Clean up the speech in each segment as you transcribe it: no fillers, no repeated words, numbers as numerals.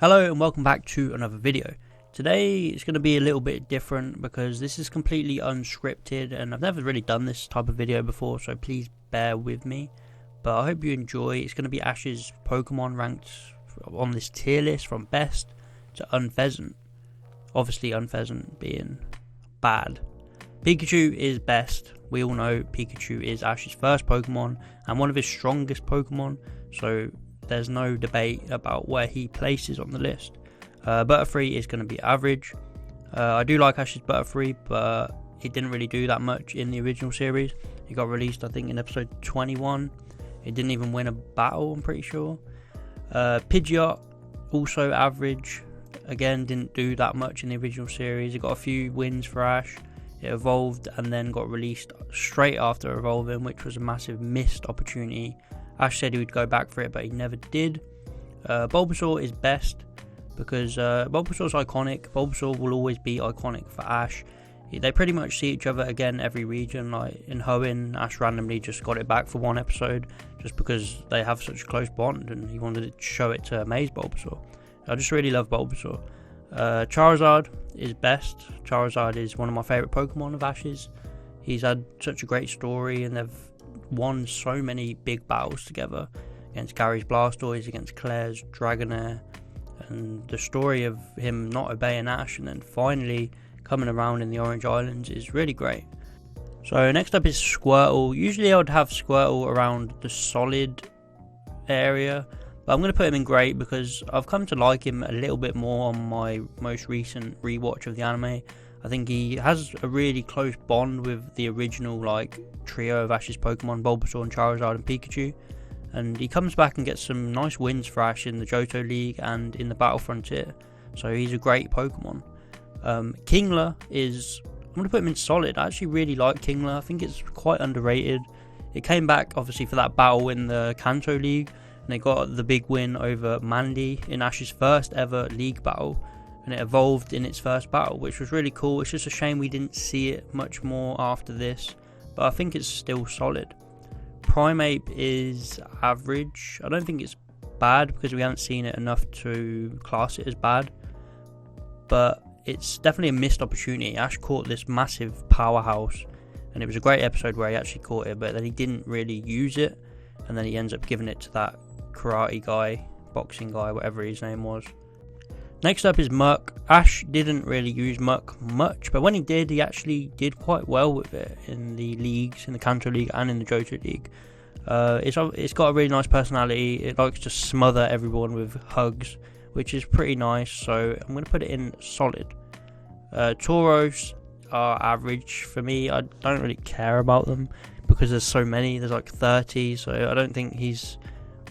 Hello and welcome back to another video. Today it's going to be a little bit different because this is completely unscripted and I've never really done this type of video before, so please bear with me. But I hope you enjoy. It's going to be Ash's Pokemon ranked on this tier list from best to Unpheasant. Obviously Unpheasant being bad. Pikachu is best. We all know Pikachu is Ash's first Pokemon and one of his strongest Pokemon, so there's no debate about where he places on the list. Butterfree is going to be average. I do like Ash's Butterfree, but it didn't really do that much in the original series. It got released, I think, in episode 21. It didn't even win a battle, I'm pretty sure. Pidgeot, also average. Again, didn't do that much in the original series. It got a few wins for Ash. It evolved and then got released straight after evolving, which was a massive missed opportunity. Ash said he would go back for it, but he never did. Bulbasaur is best because Bulbasaur's iconic. Bulbasaur will always be iconic for Ash. They pretty much see each other again every region. Like in Hoenn, Ash randomly just got it back for one episode just because they have such a close bond and he wanted to show it to amaze Bulbasaur. I just really love Bulbasaur. Charizard is best. Charizard is one of my favourite Pokemon of Ash's. He's had such a great story and they've won so many big battles together against Gary's Blastoise, against Claire's Dragonite, and the story of him not obeying Ash and then finally coming around in the Orange Islands is really great. So next up is Squirtle. Usually I would have Squirtle around the solid area, but I'm going to put him in great because I've come to like him a little bit more on my most recent rewatch of the anime. I think he has a really close bond with the original trio of Ash's Pokemon, Bulbasaur and Charizard and Pikachu, and he comes back and gets some nice wins for Ash in the Johto League and in the Battle Frontier, so he's a great Pokemon. Kingla is, I'm going to put him in solid. I actually really like Kingla. I think it's quite underrated. It came back obviously for that battle in the Kanto League and they got the big win over Mandy in Ash's first ever league battle, and it evolved in its first battle, which was really cool. It's just a shame we didn't see it much more after this, but I think it's still solid. Primeape is average. I don't think it's bad because we haven't seen it enough to class it as bad, but it's definitely a missed opportunity. Ash caught this massive powerhouse and it was a great episode where he actually caught it, but then he didn't really use it and then he ends up giving it to that karate guy, boxing guy, whatever his name was. Next up is Muck. Ash didn't really use Muck much, but when he did, he actually did quite well with it in the leagues, in the Kanto League and in the Johto League. It's got a really nice personality. It likes to smother everyone with hugs, which is pretty nice, so I'm going to put it in solid. Tauros are average for me. I don't really care about them because there's so many. There's like 30, so I don't think he's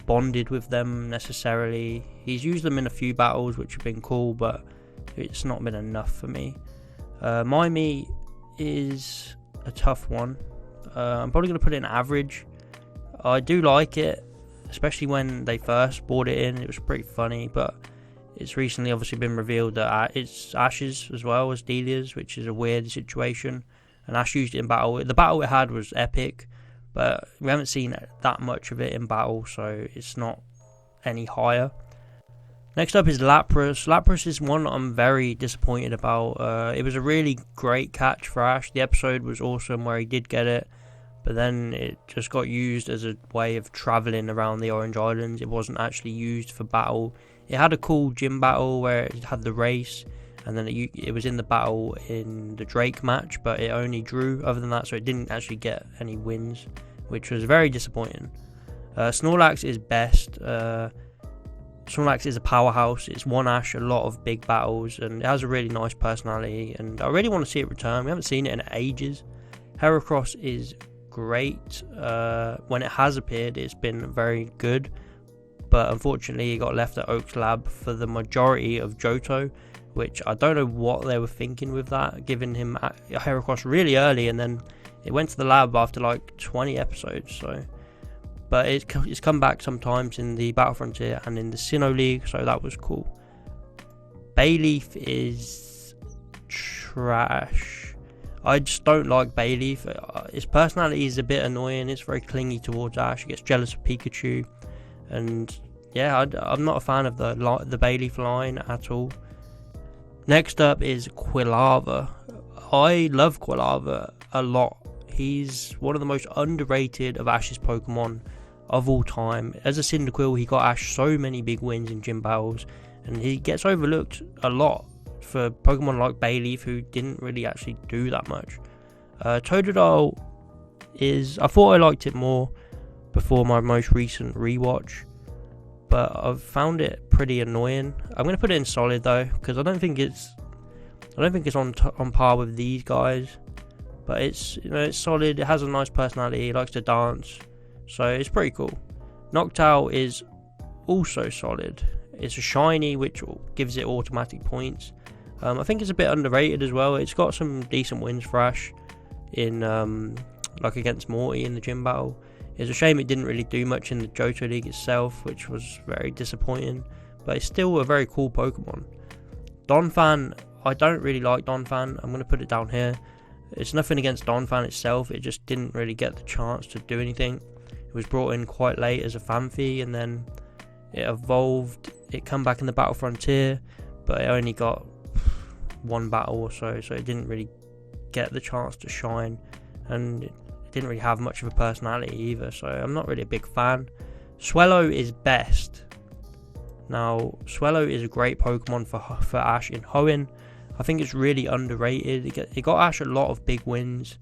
bonded with them necessarily. He's used them in a few battles which have been cool, but it's not been enough for me. Mimey is a tough one. I'm probably going to put it in average. I do like it, especially when they first brought it in. It was pretty funny, but it's recently obviously been revealed that it's Ash's as well as Delia's, which is a weird situation, and Ash used it in battle. The battle it had was epic, but we haven't seen that much of it in battle, so it's not any higher. Next up is Lapras. Lapras is one I'm very disappointed about. It was a really great catch for Ash. The episode was awesome where he did get it, but then it just got used as a way of travelling around the Orange Islands. It wasn't actually used for battle. It had a cool gym battle where it had the race, and then it was in the battle in the Drake match, but it only drew other than that, so it didn't actually get any wins, which was very disappointing. Snorlax is best. Snorlax is a powerhouse. It's won Ash a lot of big battles and it has a really nice personality, and I really want to see it return. We haven't seen it in ages. Heracross is great. When it has appeared, it's been very good, but unfortunately it got left at Oak's lab for the majority of Johto, which I don't know what they were thinking with that, giving him Heracross really early and then it went to the lab after like 20 episodes. So, but it's come back sometimes in the Battle Frontier and in the Sinnoh League, so that was cool. Bayleaf is trash. I just don't like Bayleaf. His personality is a bit annoying. It's very clingy towards Ash. He gets jealous of Pikachu, and yeah, I'm not a fan of the Bayleaf line at all. Next up is Quillava. I love Quillava a lot. He's one of the most underrated of Ash's Pokemon of all time. As a Cyndaquil, he got Ash so many big wins in gym battles, and he gets overlooked a lot for Pokemon like Bayleaf, who didn't really actually do that much. Totodile I thought I liked it more before my most recent rewatch, but I've found it pretty annoying. I'm going to put it in solid though, because I don't think it's on par with these guys, but it's it's solid. It has a nice personality. It likes to dance, so it's pretty cool. Noctal is also solid. It's a shiny, which gives it automatic points. I think it's a bit underrated as well. It's got some decent wins for Ash in like against Morty in the gym battle. It's a shame it didn't really do much in the Johto League itself, which was very disappointing, but it's still a very cool Pokemon. Donphan, I don't really like Donphan. I'm going to put it down here. It's nothing against Donphan itself, it just didn't really get the chance to do anything. It was brought in quite late as a Phanpy, and then it evolved. It came back in the Battle Frontier, but it only got one battle or so it didn't really get the chance to shine, and it didn't really have much of a personality either, so I'm not really a big fan. Swellow is best. Now, Swellow is a great Pokemon for Ash in Hoenn. I think it's really underrated. It got Ash a lot of big wins,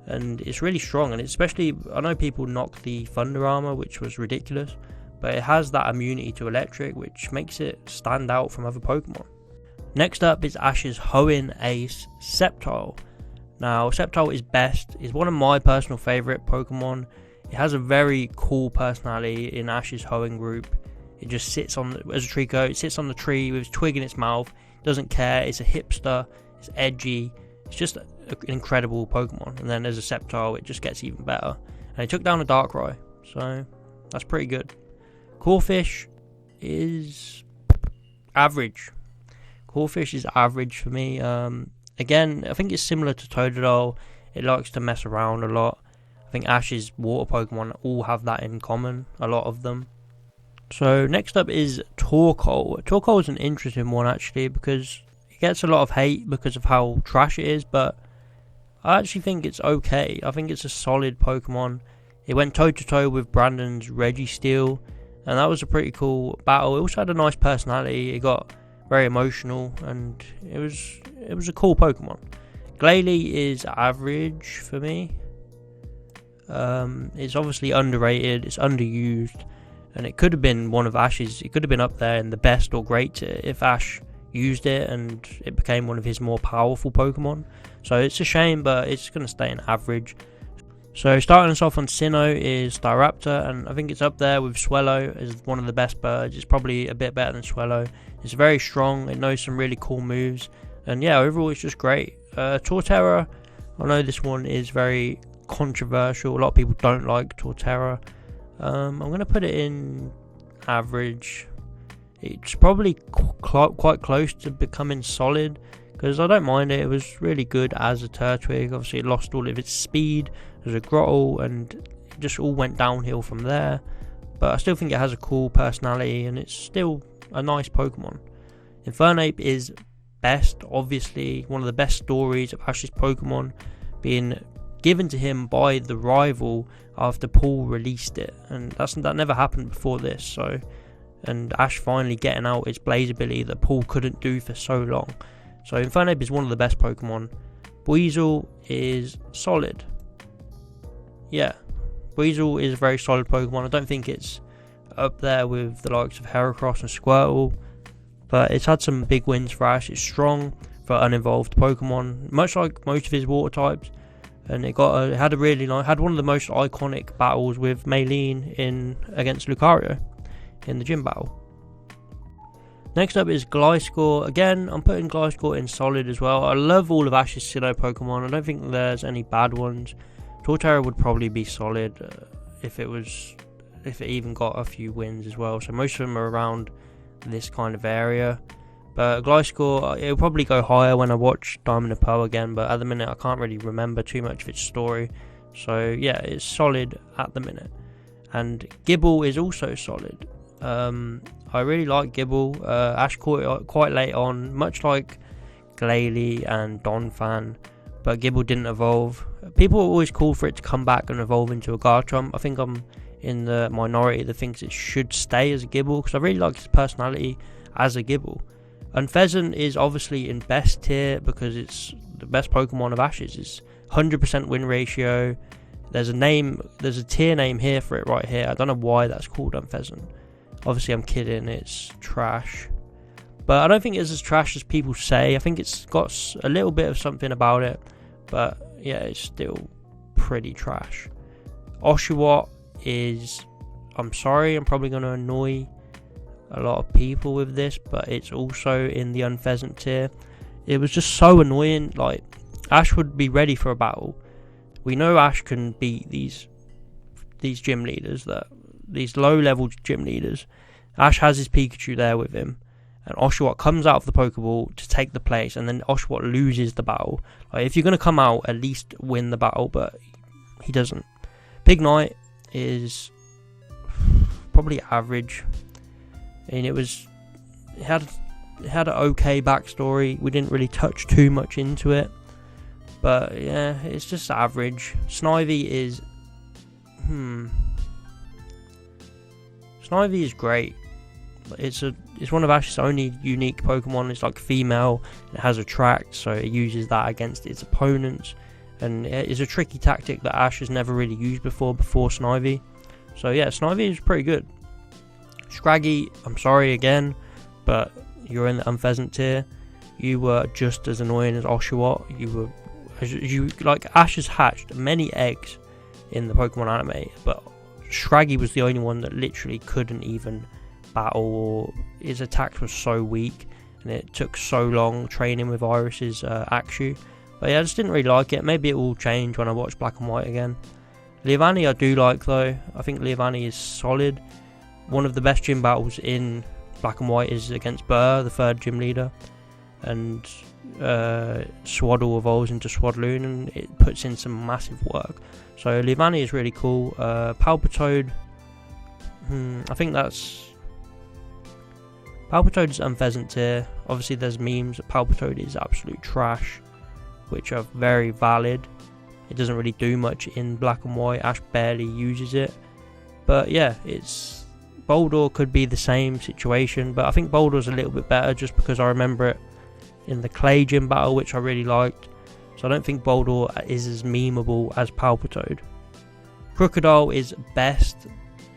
and it's really strong, and especially, I know people knock the Thunder Armor, which was ridiculous, but it has that immunity to electric, which makes it stand out from other Pokemon. Next up is Ash's Hoenn Ace Sceptile. Now, Sceptile is best. It's one of my personal favourite Pokemon. It has a very cool personality in Ash's Hoenn group. It just sits on, as a Trico, it sits on the tree with its twig in its mouth. Doesn't care. It's a hipster. It's edgy. It's just an incredible Pokemon. And then as a Sceptile, it just gets even better. And it took down a Darkrai, so that's pretty good. Corphish is average. Corphish is average for me. Again, I think it's similar to Totodile. It likes to mess around a lot. I think Ash's water Pokemon all have that in common, a lot of them. So next up is Torkoal. Torkoal is an interesting one actually, because it gets a lot of hate because of how trash it is, but I actually think it's okay. I think it's a solid Pokemon. It went toe to toe with Brandon's Registeel, and that was a pretty cool battle. It also had a nice personality. It got very emotional, and it was a cool Pokemon. Glalie is average for me. It's obviously underrated, it's underused, and it could have been one of Ash's, it could have been up there in the best or great tier if Ash used it and it became one of his more powerful Pokemon. So it's a shame, but it's going to stay in average. So starting us off on Sinnoh is Staraptor, and I think it's up there with Swellow as one of the best birds. It's probably a bit better than Swellow. It's very strong, it knows some really cool moves, and yeah, overall it's just great. Torterra, I know this one is very controversial. A lot of people don't like Torterra. I'm going to put it in average. It's probably quite close to becoming solid, because I don't mind it. It was really good as a Turtwig. Obviously it lost all of its speed as a Grottle, and it just all went downhill from there, but I still think it has a cool personality, and it's still a nice Pokemon. Infernape is best, obviously one of the best stories of Ash's Pokemon being given to him by the rival after Paul released it, and that never happened before this. So, and Ash finally getting out its Blaze ability that Paul couldn't do for so long. So Infernape is one of the best Pokemon. Weasel is solid. Yeah, Weasel is a very solid Pokemon. I don't think it's up there with the likes of Heracross and Squirtle, but it's had some big wins for Ash. It's strong for unevolved Pokemon, much like most of his water types, and it had one of the most iconic battles with Maylene against Lucario in the gym battle. Next up is Gliscor. Again, I'm putting Gliscor in solid as well. I love all of Ash's Sinnoh Pokemon. I don't think there's any bad ones. Torterra would probably be solid if it even got a few wins as well. So most of them are around this kind of area. But Gliscor, it'll probably go higher when I watch Diamond and Pearl again, but at the minute I can't really remember too much of its story. So yeah, it's solid at the minute. And Gibble is also solid. I really like Gibble. Ash caught it quite late on, much like Glalie and Donphan, but Gibble didn't evolve. People always call for it to come back and evolve into a Garchomp. I think I'm in the minority that thinks it should stay as a Gibble, because I really like his personality as a Gibble. Unpheasant is obviously in best tier because it's the best Pokemon of Ash's. It's 100% win ratio. There's a tier name here for it right here. I don't know why that's called Unpheasant. Obviously I'm kidding, it's trash. But I don't think it's as trash as people say. I think it's got a little bit of something about it. But yeah, it's still pretty trash. Oshawott is... I'm sorry, I'm probably going to annoy a lot of people with this, but it's also in the Unpheasant tier. It was just so annoying. Like, Ash would be ready for a battle. We know Ash can beat these gym leaders, these low-level gym leaders. Ash has his Pikachu there with him, and Oshawott comes out of the Pokeball to take the place, and then Oshawott loses the battle. Like, if you're going to come out, at least win the battle, but he doesn't. Pignite is probably average. I mean, it had an okay backstory. We didn't really touch too much into it, but yeah, it's just average. Snivy is Snivy is great. It's one of Ash's only unique Pokemon. It's like female. It has Attract, so it uses that against its opponents, and it is a tricky tactic that Ash has never really used before Snivy. So yeah, Snivy is pretty good. Scraggy, I'm sorry again, but you're in the Unpheasant tier. You were just as annoying as Oshawott. You like, Ash has hatched many eggs in the Pokemon anime, but Scraggy was the only one that literally couldn't even battle, or his attacks were so weak, and it took so long training with Iris's Axew. But yeah, I just didn't really like it. Maybe it will change when I watch Black and White again. Leavanny I do like though. I think Leavanny is solid. One of the best gym battles in Black and White is against Burr, the third gym leader, and Swaddle evolves into Swadloon, and it puts in some massive work. So Leavanny is really cool. Palpitoad, I think Palpitoad is Unpheasant tier. Obviously there's memes that Palpitoad is absolute trash, which are very valid. It doesn't really do much in Black and White. Ash barely uses it. But yeah, Boldore could be the same situation, but I think Boldor's a little bit better just because I remember it in the Clay Gym battle, which I really liked. So I don't think Boldore is as memeable as Palpitoad. Crocodile is the best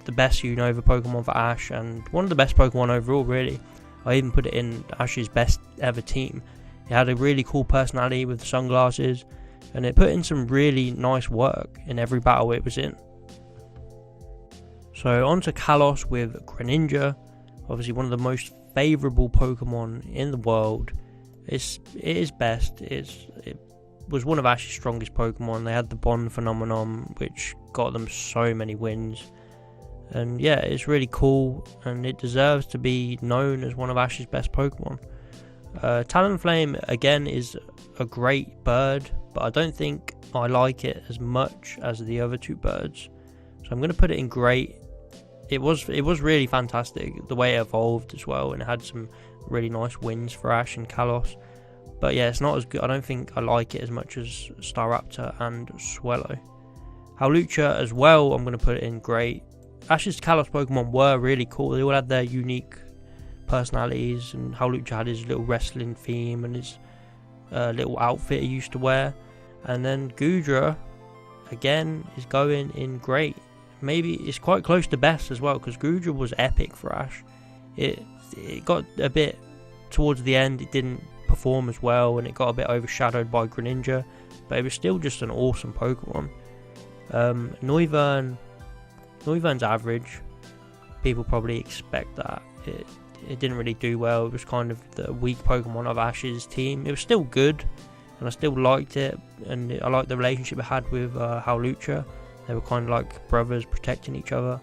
Unova Pokemon for Ash, and one of the best Pokemon overall, really. I even put it in Ash's best ever team. It had a really cool personality with the sunglasses, and it put in some really nice work in every battle it was in. So on to Kalos with Greninja, obviously one of the most favourable Pokemon in the world. It is best. It was one of Ash's strongest Pokemon. They had the Bond phenomenon, which got them so many wins. And yeah, it's really cool, and it deserves to be known as one of Ash's best Pokemon. Talonflame, again, is a great bird, but I don't think I like it as much as the other two birds. So I'm going to put it in great. It was really fantastic, the way it evolved as well, and it had some really nice wins for Ash and Kalos. But yeah, it's not as good. I don't think I like it as much as Staraptor and Swellow. Howlucha as well, I'm going to put it in great. Ash's Kalos Pokemon were really cool. They all had their unique personalities, and Howlucha had his little wrestling theme and his little outfit he used to wear. And then Goodra, again, is going in great. Maybe it's quite close to best as well, because Goodra was epic for Ash. It got a bit towards the end, it didn't perform as well, and it got a bit overshadowed by Greninja, but it was still just an awesome Pokemon. Noivern's average. People probably expect that. It didn't really do well. It was kind of the weak Pokemon of Ash's team. It was still good, and I still liked it, and I liked the relationship it had with Howlucha. They were kind of like brothers protecting each other.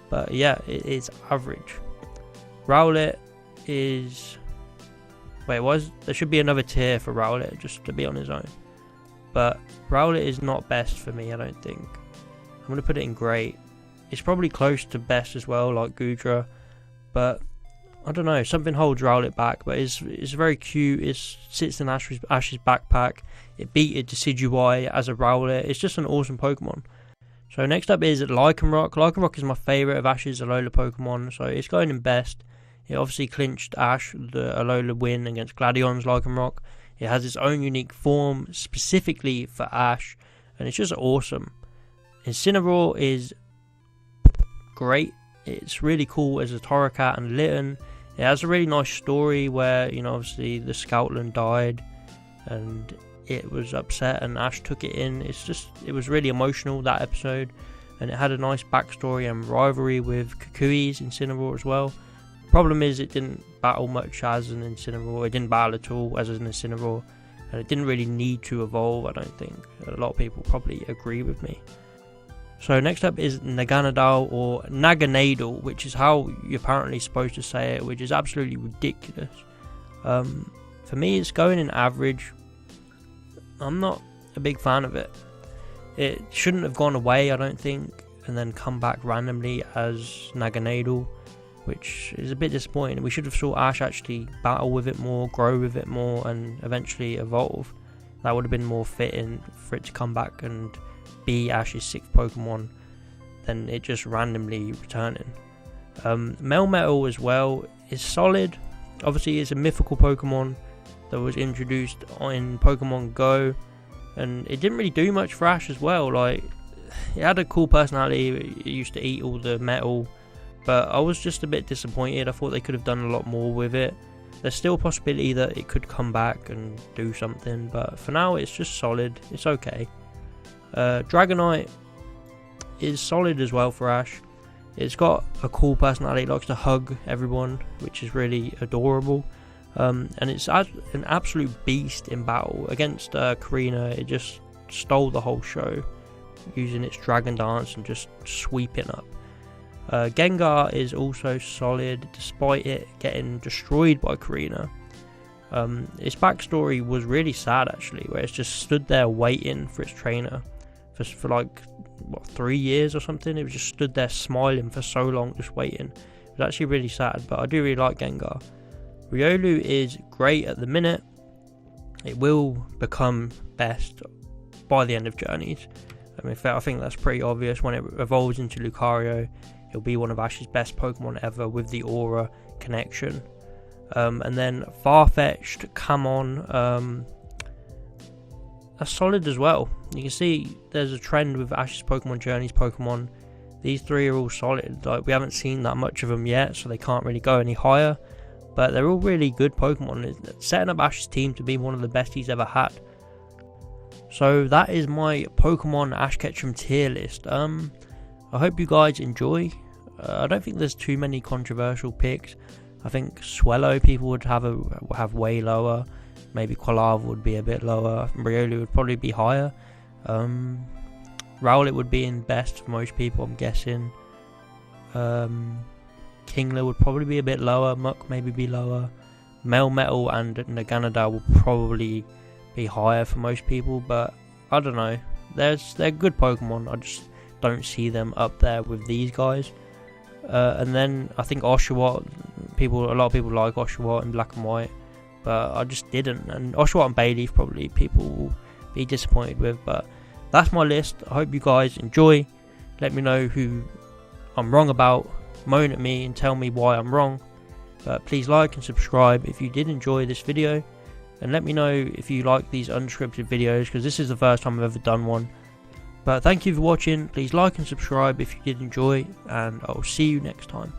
But yeah, it is average. Rowlet is... there should be another tier for Rowlet just to be on his own. But Rowlet is not best for me, I don't think. I'm going to put it in great. It's probably close to best as well, like Goodra. but I don't know, something holds Rowlet back, but it's very cute. It sits in Ash's backpack. It beat a Decidueye as a Rowlet. It's just an awesome Pokemon. So next up is Lycanroc. Lycanroc is my favourite of Ash's Alola Pokemon, so it's going in best. It obviously clinched Ash the Alola win against Gladion's Lycanroc. It has its own unique form specifically for Ash, and it's just awesome. Incineroar is great. It's really cool as a Torracat and Litten. It has a really nice story where, you know, obviously the Scoutland died and it was upset and Ash took it in. It was really emotional, that episode, and it had a nice backstory and rivalry with Kukui's Incineroar as well. Problem is, it didn't battle much as an Incineroar. It didn't battle at all as an Incineroar, and it didn't really need to evolve, I don't think. A lot of people probably agree with me. So next up is Naganadal, or Naganadal, which is how you're apparently supposed to say it, which is absolutely ridiculous. For me, it's going in average. I'm not a big fan of it. It shouldn't have gone away, I don't think, and then come back randomly as Naganadal, which is a bit disappointing. We should have saw Ash actually battle with it more, grow with it more, and eventually evolve. That would have been more fitting for it to come back and be Ash's 6th Pokemon than it just randomly returning. Melmetal as well is solid. Obviously, it's a mythical Pokemon that was introduced in Pokemon Go, and it didn't really do much for Ash as well. Like, it had a cool personality. It used to eat all the metal, but I was just a bit disappointed. I thought they could have done a lot more with it. There's still a possibility that it could come back and do something, but for now it's just solid. It's okay. Dragonite is solid as well for Ash. It's got a cool personality. It likes to hug everyone, which is really adorable. And it's an absolute beast in battle. Against Karina, it just stole the whole show, using its Dragon Dance and just sweeping up. Gengar is also solid, despite it getting destroyed by Karina. Its backstory was really sad, actually, where it's just stood there waiting for its trainer for like, what, 3 years or something. It was just stood there smiling for so long, just waiting. It was actually really sad, but I do really like Gengar. Riolu is great at the minute. It will become best by the end of Journeys. I mean, I think that's pretty obvious. When it evolves into Lucario, it'll be one of Ash's best Pokemon ever with the Aura connection. And then Farfetch'd, come on, that's solid as well. You can see there's a trend with Ash's Pokemon Journeys Pokemon. These three are all solid. Like, we haven't seen that much of them yet, so they can't really go any higher. But they're all really good Pokemon. It's setting up Ash's team to be one of the best he's ever had. So that is my Pokemon Ash Ketchum tier list. I hope you guys enjoy. I don't think there's too many controversial picks. I think Swellow people would have way lower. Maybe Quillava would be a bit lower. Riolu would probably be higher. Rowlet would be in best for most people, I'm guessing. Kingla would probably be a bit lower. Muck maybe be lower. Melmetal and Naganadal will probably be higher for most people, but I don't know. They're good Pokemon. I just don't see them up there with these guys. And then I think Oshawott, a lot of people like Oshawott in black and white, but I just didn't. And Oshawott and Bayleaf probably people will be disappointed with, but that's my list. I hope you guys enjoy. Let me know who I'm wrong about. Moan at me and tell me why I'm wrong. But please like and subscribe if you did enjoy this video, and let me know if you like these unscripted videos, because this is the first time I've ever done one. But thank you for watching. Please like and subscribe if you did enjoy, and I'll see you next time.